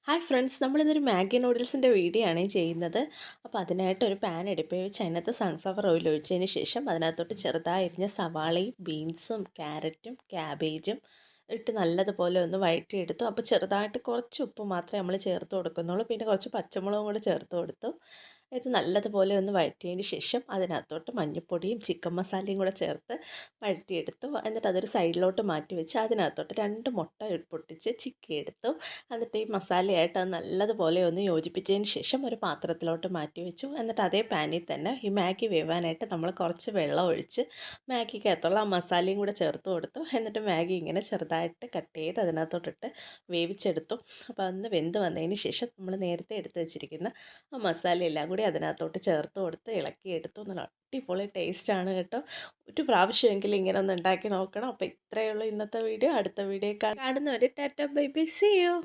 Hi friends, നമ്മളിന്നൊരു Maggi നൂഡിൽസിൻ്റെ video ആണ് ചെയ്യുന്നത്. അപ്പോൾ അതിനായിട്ട് ഒരു പാൻ അടുപ്പിൽ വെച്ച് അതിനകത്ത് സൺഫ്ലവർ ഓയിൽ ഒഴിച്ചതിന് ശേഷം അതിനകത്തോട്ട് ചെറുതായി അരിഞ്ഞ സവാളയും ബീൻസും ക്യാരറ്റും ക്യാബേജും ഇട്ട് നല്ലതുപോലെ ഒന്ന് വഴറ്റിയെടുത്തു. അപ്പോൾ ചെറുതായിട്ട് കുറച്ച് ഉപ്പ് മാത്രമേ നമ്മൾ ചേർത്ത് കൊടുക്കുന്നുള്ളൂ. പിന്നെ കുറച്ച് പച്ചമുളകും കൂടെ ചേർത്ത് കൊടുത്തു. ഇത് നല്ലതുപോലെ ഒന്ന് വഴറ്റിയതിന് ശേഷം അതിനകത്തോട്ട് മഞ്ഞൾപ്പൊടിയും ചിക്കൻ മസാലയും കൂടെ ചേർത്ത് വഴറ്റിയെടുത്തു. എന്നിട്ട് അതൊരു സൈഡിലോട്ട് മാറ്റി വെച്ച് അതിനകത്തോട്ട് 2 മുട്ട പൊട്ടിച്ച് ചിക്കിയെടുത്തു. എന്നിട്ട് ഈ മസാലയായിട്ട് അത് നല്ലതുപോലെ ഒന്ന് യോജിപ്പിച്ചതിന് ശേഷം ഒരു പാത്രത്തിലോട്ട് മാറ്റി വെച്ചു. എന്നിട്ട് അതേ പാനിൽ തന്നെ ഈ മാഗി വേവാനായിട്ട് നമ്മൾ കുറച്ച് വെള്ളം ഒഴിച്ച് മാഗിക്കകത്തുള്ള ആ മസാലയും കൂടെ ചേർത്ത് കൊടുത്തു. എന്നിട്ട് മാഗി ഇങ്ങനെ ചെറുതായിട്ട് കട്ട് ചെയ്ത് അതിനകത്തോട്ടിട്ട് വേവിച്ചെടുത്തു. അപ്പോൾ അതൊന്ന് വെന്ത് വന്നതിന് ശേഷം നമ്മൾ നേരത്തെ എടുത്ത് വെച്ചിരിക്കുന്ന ആ മസാല എല്ലാം കൂടി അതിനകത്തോട്ട് ചേർത്ത് കൊടുത്ത് ഇളക്കിയെടുത്തു. നല്ല അടിപൊളി ടേസ്റ്റാണ് കേട്ടോ. ഒരു പ്രാവശ്യമെങ്കിലും ഇങ്ങനെ ഒന്ന് ഉണ്ടാക്കി നോക്കണം. അപ്പോൾ ഇത്രയേ ഉള്ളൂ ഇന്നത്തെ വീഡിയോ. അടുത്ത വീഡിയോ കാണുന്നവരെ tata bye bye, see U.